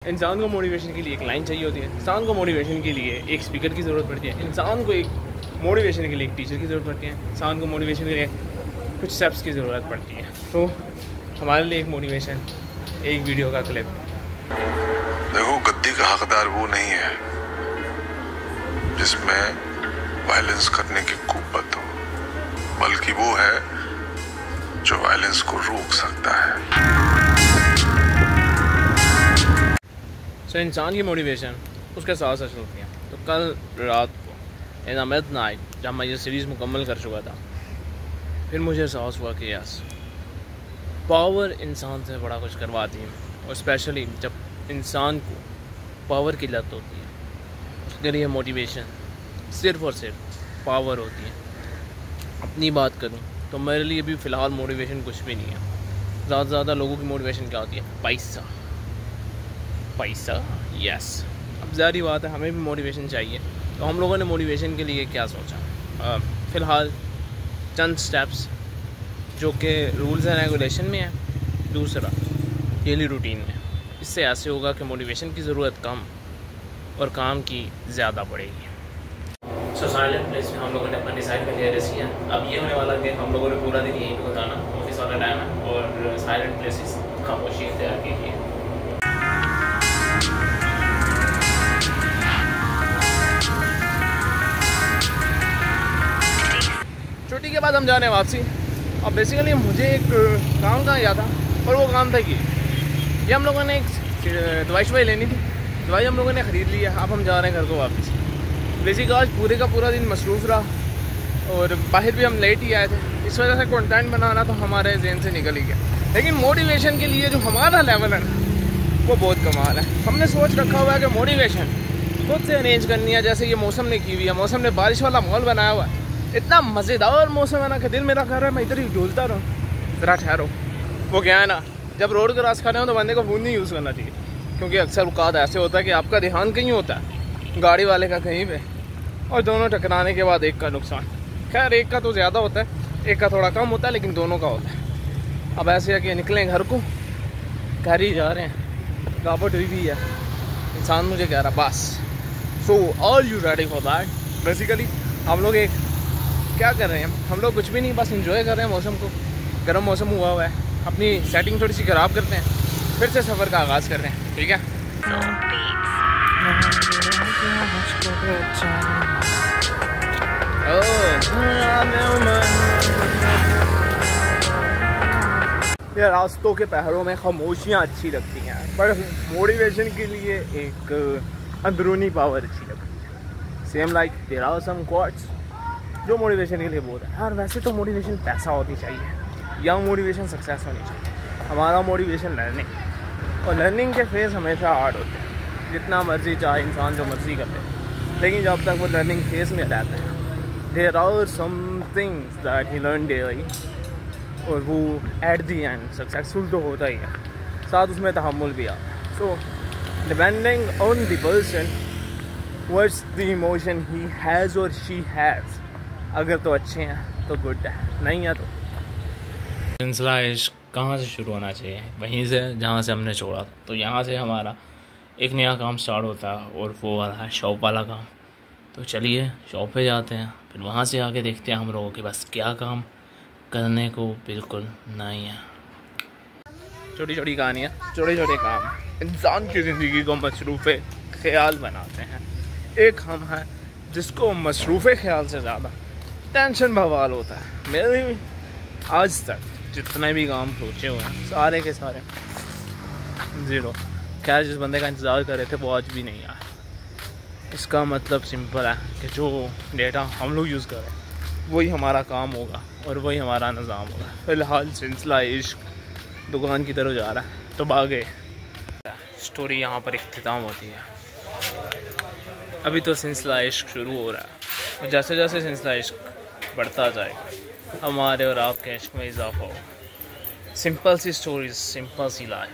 इंसान को मोटिवेशन के लिए एक लाइन चाहिए होती है, इंसान को मोटिवेशन के लिए एक स्पीकर की ज़रूरत पड़ती है, इंसान को एक मोटिवेशन के लिए एक टीचर की ज़रूरत पड़ती है, इंसान को मोटिवेशन के लिए कुछ स्टेप्स की ज़रूरत पड़ती है। तो हमारे लिए एक मोटिवेशन, एक वीडियो का क्लिप। देखो, गद्दी का हकदार वो नहीं है जिसमें वायलेंस करने की कुव्वत हो, बल्कि वो है जो वायलेंस को रोक सकता है। सो इंसान की मोटिवेशन उसके साथ साथ चलती है। तो कल रात को इन मिड नाइट जब मैं ये सीरीज़ मुकम्मल कर चुका था, फिर मुझे एहसास हुआ कि यस, पावर इंसान से बड़ा कुछ करवाती है। और स्पेशली जब इंसान को पावर की लत होती है, उसके लिए मोटिवेशन सिर्फ़ और सिर्फ पावर होती है। अपनी बात करूँ तो मेरे लिए भी फ़िलहाल मोटिवेशन कुछ भी नहीं है। ज़्यादा से ज़्यादा लोगों की मोटिवेशन क्या होती है? पैसा, पैसा, यस। अब ज़ाहिर बात है, हमें भी मोटिवेशन चाहिए। तो हम लोगों ने मोटिवेशन के लिए क्या सोचा? फ़िलहाल चंद स्टेप्स जो कि रूल्स एंड रेगुलेशन में है, दूसरा डेली रूटीन में। इससे ऐसे होगा कि मोटिवेशन की ज़रूरत कम और काम की ज़्यादा पड़ेगी। सो साइलेंट प्लेस में हम लोगों ने अपना डिसाइड कर लिया किया। अब ये होने वाला कि हम लोगों ने पूरा दिन यहीं पर बताना, ऑफिस वाला टाइम है, और साइलेंट प्लेसेस खामोशी इख्तियार कीजिए। छुट्टी के बाद हम जा रहे हैं वापसी। अब बेसिकली मुझे एक काम का याद था, और वो काम था कि ये हम लोगों ने एक दवाई लेनी थी। दवाई हम लोगों ने ख़रीद लिया। अब हम जा रहे हैं घर को वापस। बेसिक आज पूरे का पूरा दिन मसरूफ़ रहा और बाहर भी हम लेट ही आए थे। इस वजह से कंटेंट बनाना तो हमारे जहन से निकल ही गया। लेकिन मोटिवेशन के लिए जो हमारा लेवल है वो बहुत कमाल है। हमने सोच रखा हुआ है कि मोटिवेशन खुद से अरेंज करनी है, जैसे ये मौसम ने की हुई है। मौसम ने बारिश वाला माहौल बनाया हुआ है, इतना मज़ेदार मौसम है ना कि दिल मेरा कर रहा है मैं इधर ही डोलता रहूँ। ज़रा ठहरो। वो क्या है ना, जब रोड क्रॉस कर रहे हो तो बंदे को फ़ोन नहीं यूज़ करना चाहिए, क्योंकि अक्सर औक़ात ऐसे होता है कि आपका ध्यान कहीं होता है, गाड़ी वाले का कहीं पे, और दोनों टकराने के बाद एक का नुकसान। खैर, एक का तो ज़्यादा होता है, एक का थोड़ा कम होता है, लेकिन दोनों का होता है। अब ऐसे है कि निकलें घर को, घर ही जा रहे हैं। गावट हुई भी है, इंसान मुझे कह रहा बस। So all you ready for that? Basically हम लोग एक क्या कर रहे हैं, हम लोग कुछ भी नहीं, बस इंजॉय कर रहे हैं मौसम को। गर्म मौसम हुआ हुआ है, अपनी सेटिंग थोड़ी सी ख़राब करते हैं, फिर से सफ़र का आगाज़ कर रहे हैं। ठीक है, यार रास्तों के पहरों में खामोशियाँ अच्छी लगती हैं, पर मोटिवेशन के लिए एक अंदरूनी पावर अच्छी लगती है। Same like there are some quotes जो मोटिवेशन के लिए बोलते हैं। यार वैसे तो मोटिवेशन पैसा होनी चाहिए या मोटिवेशन सक्सेस होनी चाहिए। हमारा मोटिवेशन लर्निंग, और लर्निंग के फेज़ हमेशा हार्ड होते हैं। जितना मर्जी चाहे इंसान जो मर्जी कर ले, लेकिन जब तक वो लर्निंग फेज़ में रहता है, there are some things that he learn daily, और वो एट दी एंड सक्सेसफुल तो होता ही है, साथ उसमें तहम्मुल भी आता है। So depending on the person what's the emotion he has और शी हैज़। अगर तो अच्छे हैं तो गुड है, नहीं है तो सिलसिला इश्क कहाँ से शुरू होना चाहिए? वहीं से जहाँ से हमने छोड़ा। तो यहाँ से हमारा एक नया काम स्टार्ट होता है, और वो वाला है शॉप वाला काम। तो चलिए शॉप पे जाते हैं, फिर वहाँ से आके देखते हैं हम लोगों के बस क्या काम करने को बिल्कुल नहीं है। छोटी छोटी कहानियाँ, छोटे छोटे काम इंसान की ज़िंदगी को मसरूफ़ ख्याल बनाते हैं। एक हम हैं जिसको मसरूफ़ ख्याल से ज़्यादा टेंशन बवाल होता है। मेरे आज तक जितने भी काम सोचे हुए हैं सारे के सारे ज़ीरो। खैर, जिस बंदे का इंतज़ार कर रहे थे वो आज भी नहीं आया। इसका मतलब सिंपल है कि जो डेटा हम लोग यूज़ कर रहे हैं वही हमारा काम होगा और वही हमारा निज़ाम होगा। फ़िलहाल सिलसिला इश्क दुकान की तरफ जा रहा है, तो भागे। स्टोरी यहाँ पर इख्तिताम होती है। अभी तो सिलसिला इश्क शुरू हो रहा है, और जैसे जैसे सिलसिला इश्क बढ़ता जाएगा हमारे और आपके इश्क में इजाफा होगा। सिंपल सी स्टोरीज, सिंपल सी लाइफ,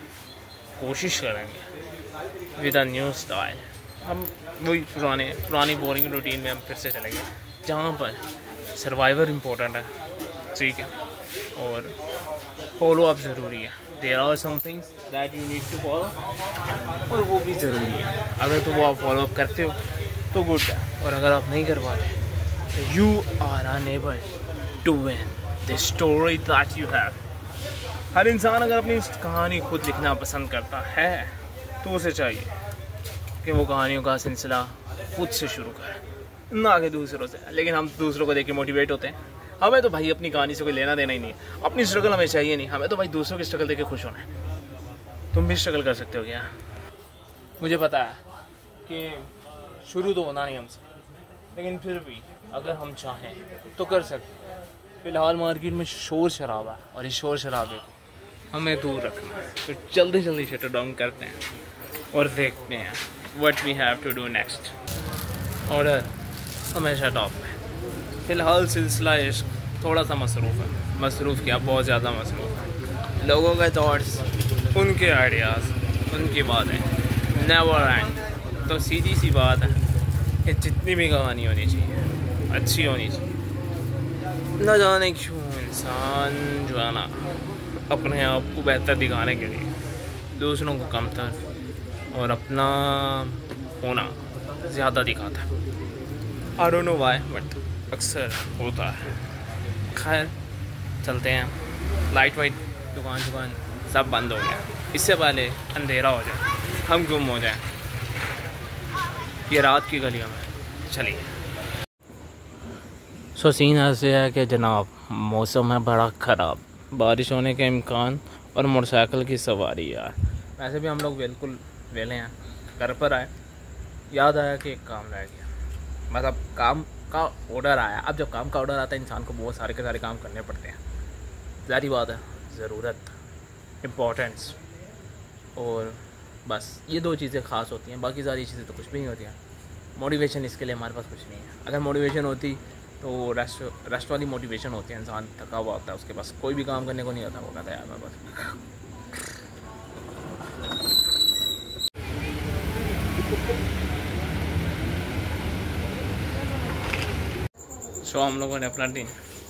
कोशिश करेंगे विद अ न्यू स्टाइल। हम वही पुरानी बोरिंग रूटीन में हम फिर से चलेंगे, जहाँ पर सर्वाइवर इम्पोर्टेंट है, ठीक है, और फॉलो अप ज़रूरी है। There are some things that you need to follow, और वो भी ज़रूरी है। अगर तो वो आप फॉलो करते हो तो गुड है, और अगर आप नहीं कर पाते तो you are unable to win the story that you have. हर इंसान अगर अपनी कहानी खुद लिखना पसंद करता है तो उसे चाहिए कि वो कहानियों का सिलसिला खुद से शुरू करे, ना कि दूसरों से। लेकिन हम दूसरों को देख के मोटिवेट होते हैं। हमें तो भाई अपनी कहानी से कोई लेना देना ही नहीं है, अपनी स्ट्रगल हमें चाहिए नहीं, हमें तो भाई दूसरों की स्ट्रगल देख के खुश होना है। तुम भी स्ट्रगल कर सकते हो क्या? मुझे पता है कि शुरू तो होना नहीं हमसे, लेकिन फिर भी अगर हम चाहें तो कर सकते हैं। फ़िलहाल मार्केट में शोर शराबा है, और इस शोर शराबे को हमें दूर रखना है। तो जल्दी जल्दी शटर डाउन करते हैं और देखते हैं what we have to do next. Order हमेशा टॉप में। फ़िलहाल सिलसिला इश्क थोड़ा सा मसरूफ़ क्या, बहुत ज़्यादा मसरूफ़ है। लोगों के थॉट्स, उनके आइडियाज़, उनकी बातें नेवर एंड। तो सीधी सी बात है कि जितनी भी कहानी होनी चाहिए अच्छी होनी चाहिए। न जाने क्यों इंसान जो है ना अपने आप को बेहतर दिखाने के लिए दूसरों को कमतर और अपना होना ज़्यादा दिखाता है। I don't know why, but अक्सर होता है। खैर चलते हैं। लाइट वाइट दुकान सब बंद हो गया, इससे पहले अंधेरा हो जाए, हम गुम हो जाएं ये रात की गलियों में। चलिए। सो सीन ऐसे है कि जनाब मौसम है बड़ा ख़राब, बारिश होने के इम्कान और मोटरसाइकिल की सवारी यार। वैसे भी हम लोग बिल्कुल वेले हैं, घर पर आए, याद आया कि एक काम रह गया। मतलब काम का ऑर्डर आया। अब जब काम का ऑर्डर आता है इंसान को बहुत सारे के सारे काम करने पड़ते हैं। ज़ाहिर बात है, ज़रूरत, इम्पोर्टेंस, और बस ये दो चीज़ें ख़ास होती हैं, बाकी सारी चीज़ें तो कुछ भी नहीं होती हैं। मोटिवेशन इसके लिए हमारे पास कुछ नहीं है। अगर मोटिवेशन होती तो रेस्ट वाली मोटिवेशन होती है। इंसान थका हुआ होता है, उसके पास कोई भी काम करने को नहीं होता, वो कहता है यार मैं बस। सो हम लोगों ने अपना दिन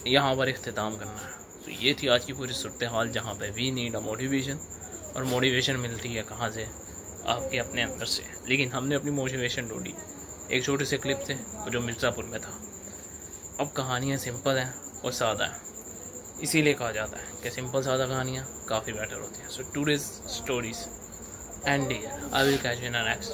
यहाँ पर इख्तिताम करना है। तो ये थी आज की पूरी सूरत हाल, जहाँ पे वी नीड अ मोटिवेशन। और मोटिवेशन मिलती है कहाँ से? आपके अपने अंदर से। लेकिन हमने अपनी मोटिवेशन ढूंढी एक छोटे से क्लिप से जो मिर्ज़ापुर में था। अब कहानियाँ सिंपल हैं और सादा हैं, इसीलिए कहा जाता है कि सिंपल सादा कहानियाँ काफ़ी बेटर होती हैं। सो today's stories and I will catch you in next.